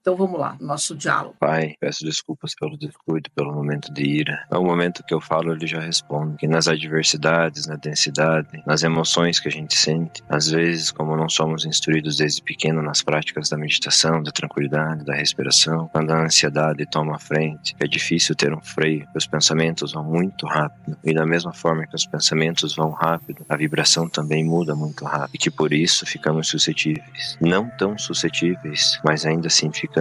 Então vamos lá, nosso diálogo. Pai, peço desculpas pelo descuido, pelo momento de ira. É o momento que eu falo, ele já responde. Que nas adversidades, na densidade, nas emoções que a gente sente, às vezes, como não somos instruídos desde pequeno nas práticas da meditação, da tranquilidade, da respiração, quando a ansiedade toma a frente, é difícil ter um freio, que os pensamentos vão muito rápido. E da mesma forma que os pensamentos vão rápido, a vibração também muda muito rápido. E que por isso ficamos suscetíveis. Não tão suscetíveis, mas ainda assim ficamos.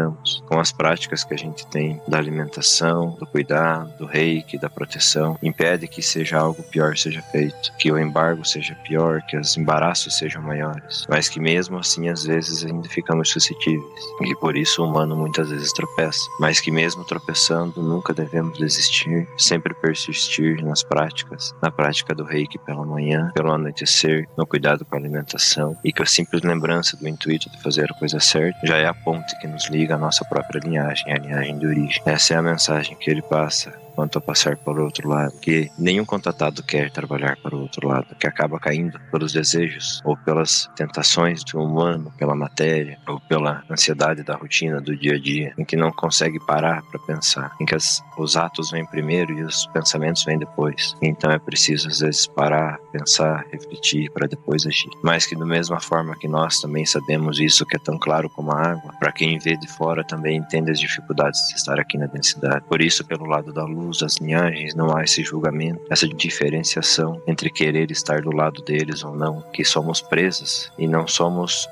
Com as práticas que a gente tem da alimentação, do cuidado, do reiki, da proteção, impede que seja algo pior seja feito, que o embargo seja pior, que os embaraços sejam maiores, mas que mesmo assim às vezes ainda ficamos suscetíveis, e por isso o humano muitas vezes tropeça, mas que mesmo tropeçando nunca devemos desistir, sempre persistir nas práticas, na prática do reiki pela manhã, pelo anoitecer, no cuidado com a alimentação, e que a simples lembrança do intuito de fazer a coisa certa já é a ponte que nos liga à nossa própria linhagem, a linhagem de origem. Essa é a mensagem que ele passa quanto a passar para o outro lado, que nenhum contatado quer trabalhar para o outro lado, que acaba caindo pelos desejos ou pelas tentações do humano, pela matéria ou pela ansiedade da rotina do dia a dia, em que não consegue parar para pensar, em que os atos vêm primeiro e os pensamentos vêm depois. Então é preciso às vezes parar, pensar, refletir para depois agir. Mas que da mesma forma que nós também sabemos isso, que é tão claro como a água, para quem vê de fora também entende as dificuldades de estar aqui na densidade. Por isso, pelo lado da luz, das linhagens, não há esse julgamento, essa diferenciação entre querer estar do lado deles ou não, que somos presas e não somos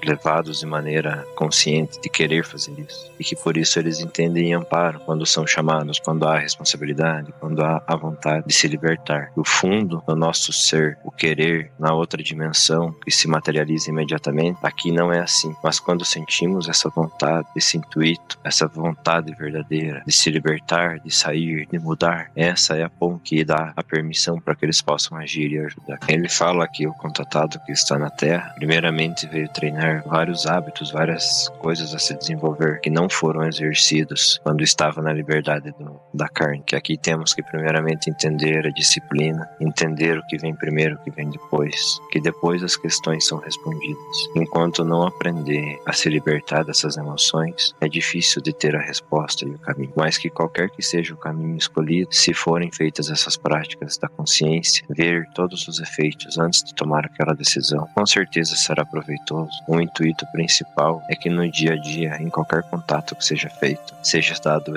levados de maneira consciente de querer fazer isso, e que por isso eles entendem e amparam quando são chamados, quando há responsabilidade, quando há a vontade de se libertar. O fundo do nosso ser, o querer na outra dimensão que se materializa imediatamente, aqui não é assim, mas quando sentimos essa vontade, esse intuito, essa vontade verdadeira de se libertar, de sair, de mudar, essa é a ponte que dá a permissão para que eles possam agir e ajudar. Ele fala que o contatado que está na Terra, primeiramente veio treinar vários hábitos, várias coisas a se desenvolver que não foram exercidos quando estava na liberdade da carne, que aqui temos que primeiramente entender a disciplina, entender o que vem primeiro, o que vem depois, que depois as questões são respondidas. Enquanto não aprender a se libertar dessas emoções, é difícil de ter a resposta e o caminho, mas que qualquer que seja o caminho escolhido, se forem feitas essas práticas da consciência, ver todos os efeitos antes de tomar aquela decisão, com certeza será proveitoso. O intuito principal é que no dia a dia, em qualquer contato que seja feito, seja dado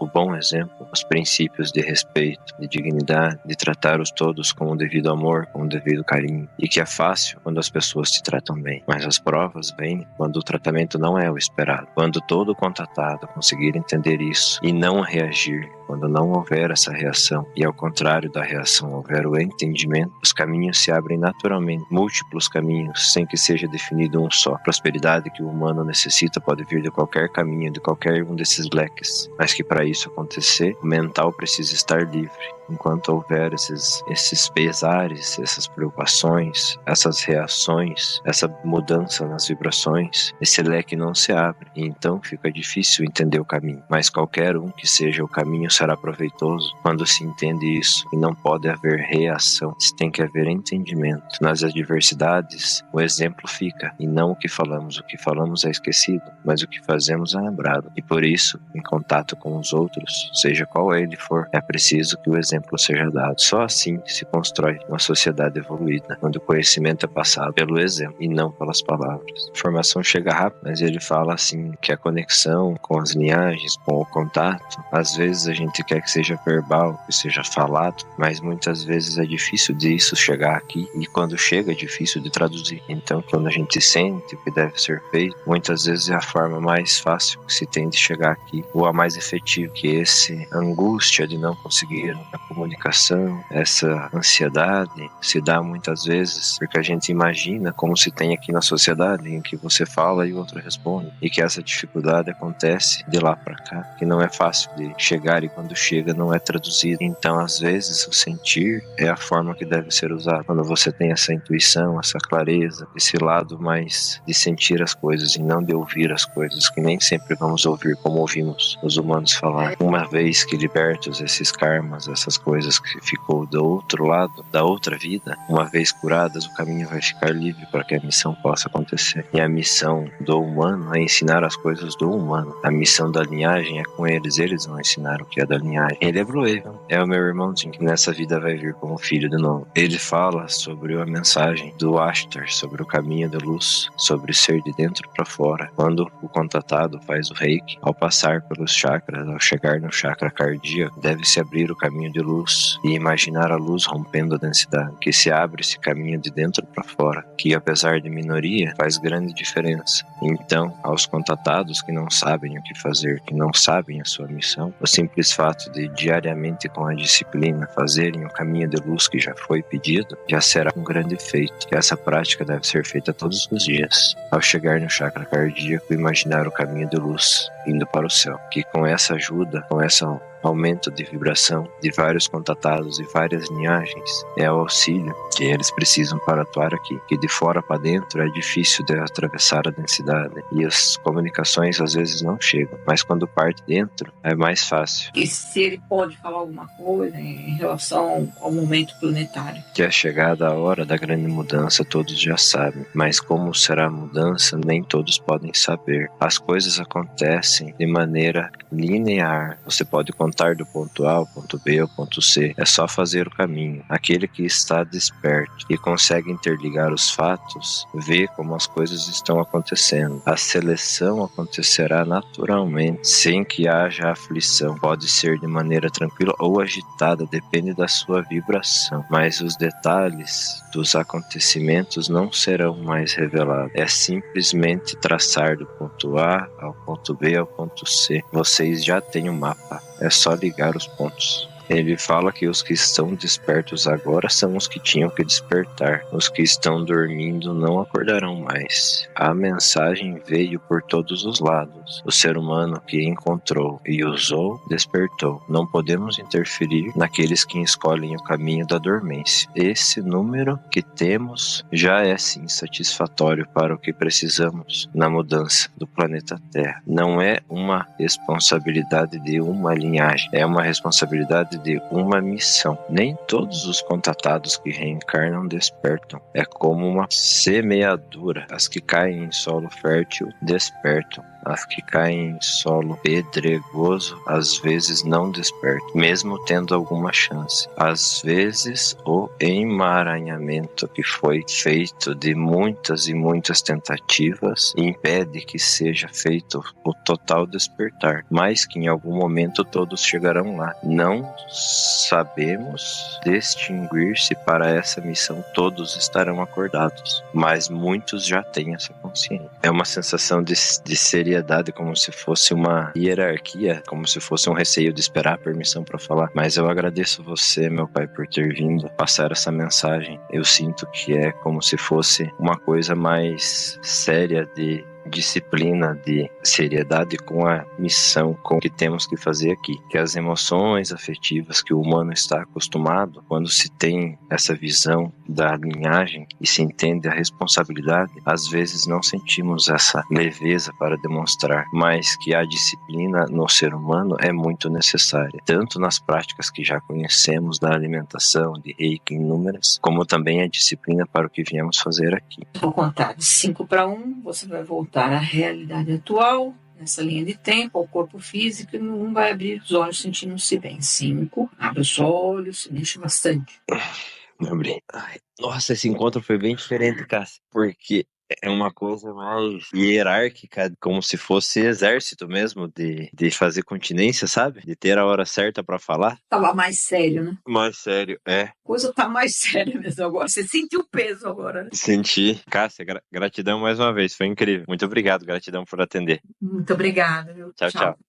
o bom exemplo, os princípios de respeito, de dignidade, de tratar os todos com o devido amor, com o devido carinho, e que é fácil quando as pessoas te tratam bem, mas as provas vêm quando o tratamento não é o esperado, quando todo contatado conseguir entender isso e não reagir, quando não houver essa reação e ao contrário da reação houver o entendimento, os caminhos se abrem naturalmente, múltiplos caminhos, sem que seja definido um só. A prosperidade que o humano necessita pode vir de qualquer caminho, de qualquer um desses leques, mas que para isso acontecer, o mental precisa estar livre. Enquanto houver esses pesares, essas preocupações, essas reações, essa mudança nas vibrações, esse leque não se abre e então fica difícil entender o caminho. Mas qualquer um que seja o caminho será proveitoso quando se entende isso, e não pode haver reação, tem que haver entendimento. Nas adversidades, o exemplo fica e não o que falamos. O que falamos é esquecido, mas o que fazemos é lembrado. E por isso, em contato com os outros, seja qual ele for, é preciso que o exemplo seja dado. Só assim se constrói uma sociedade evoluída, onde o conhecimento é passado pelo exemplo e não pelas palavras. A informação chega rápido, mas ele fala assim que a conexão com as linhagens, com o contato, às vezes a gente quer que seja verbal, que seja falado, mas muitas vezes é difícil disso chegar aqui, e quando chega é difícil de traduzir. Então, quando a gente sente o que deve ser feito, muitas vezes é a forma mais fácil que se tem de chegar aqui, ou a mais efetiva, que esse angústia de não conseguir a comunicação, essa ansiedade se dá muitas vezes porque a gente imagina como se tem aqui na sociedade, em que você fala e o outro responde, e que essa dificuldade acontece de lá para cá, que não é fácil de chegar e quando chega, não é traduzido. Então, às vezes, o sentir é a forma que deve ser usada. Quando você tem essa intuição, essa clareza, esse lado mais de sentir as coisas e não de ouvir as coisas, que nem sempre vamos ouvir como ouvimos os humanos falar. Uma vez que libertos esses karmas, essas coisas que ficou do outro lado, da outra vida, uma vez curadas, o caminho vai ficar livre para que a missão possa acontecer. E a missão do humano é ensinar as coisas do humano. A missão da linhagem é com eles, eles vão ensinar o que é da linhagem. Ele é Brueven, é o meu irmãozinho, que nessa vida vai vir como filho de novo. Ele fala sobre a mensagem do Ashtar, sobre o caminho da luz, sobre ser de dentro para fora. Quando o contatado faz o reiki, ao passar pelos chakras, ao chegar no chakra cardíaco, deve-se abrir o caminho de luz e imaginar a luz rompendo a densidade, que se abre esse caminho de dentro para fora, que apesar de minoria, faz grande diferença. Então, aos contatados que não sabem o que fazer, que não sabem a sua missão, o simples fato de diariamente com a disciplina fazerem o caminho de luz que já foi pedido, já será um grande feito. E essa prática deve ser feita todos os dias. Ao chegar no chakra cardíaco, imaginar o caminho de luz indo para o céu, que com essa ajuda, com essa aumento de vibração de vários contatados e várias linhagens é o auxílio que eles precisam para atuar aqui, que de fora para dentro é difícil de atravessar a densidade e as comunicações às vezes não chegam, mas quando parte dentro é mais fácil. E se ele pode falar alguma coisa em relação ao momento planetário? Que a chegada a hora da grande mudança todos já sabem, mas como será a mudança nem todos podem saber. As coisas acontecem de maneira linear, você pode contar do ponto A ao ponto B ao ponto C, é só fazer o caminho. Aquele que está desperto e consegue interligar os fatos, vê como as coisas estão acontecendo. A seleção acontecerá naturalmente, sem que haja aflição. Pode ser de maneira tranquila ou agitada, depende da sua vibração, mas os detalhes dos acontecimentos não serão mais revelados. É simplesmente traçar do ponto A ao ponto B ao ponto C. Vocês já têm o mapa. É só ligar os pontos. Ele fala que os que estão despertos agora são os que tinham que despertar. Os que estão dormindo não acordarão mais. A mensagem veio por todos os lados. O ser humano que encontrou e usou, despertou. Não podemos interferir naqueles que escolhem o caminho da dormência. Esse número que temos já é sim satisfatório para o que precisamos na mudança do planeta Terra. Não é uma responsabilidade de uma linhagem, é uma responsabilidade de uma missão. Nem todos os contatados que reencarnam despertam. É como uma semeadura. As que caem em solo fértil despertam. As que caem em solo pedregoso às vezes não despertam, mesmo tendo alguma chance. Às vezes o emaranhamento que foi feito de muitas e muitas tentativas impede que seja feito o total despertar, mas que em algum momento todos chegarão lá. Não sabemos distinguir se para essa missão todos estarão acordados, mas muitos já têm essa consciência. É uma sensação de seriedade, como se fosse uma hierarquia, como se fosse um receio de esperar a permissão para falar. Mas eu agradeço você, meu pai, por ter vindo passar essa mensagem. Eu sinto que é como se fosse uma coisa mais séria de disciplina, de seriedade com a missão, com o que temos que fazer aqui. Que as emoções afetivas que o humano está acostumado, quando se tem essa visão da linhagem e se entende a responsabilidade, às vezes não sentimos essa leveza para demonstrar, mas que a disciplina no ser humano é muito necessária, tanto nas práticas que já conhecemos da alimentação, de reiki inúmeras, como também a disciplina para o que viemos fazer aqui. Vou contar de 5 para 1, você vai voltar à realidade atual, nessa linha de tempo, ao corpo físico, e não vai abrir os olhos sentindo-se bem. 5, abre os olhos, se mexe bastante. Abri. Nossa, esse encontro foi bem diferente, Cássia, porque é uma coisa mais hierárquica, como se fosse exército mesmo, de fazer continência, sabe? De ter a hora certa pra falar. Tava mais sério, né? Mais sério, é. A coisa tá mais séria mesmo agora. Você sentiu o peso agora, né? Senti. Cássia, gratidão mais uma vez, foi incrível. Muito obrigado, gratidão por atender. Muito obrigada, viu? Tchau, tchau.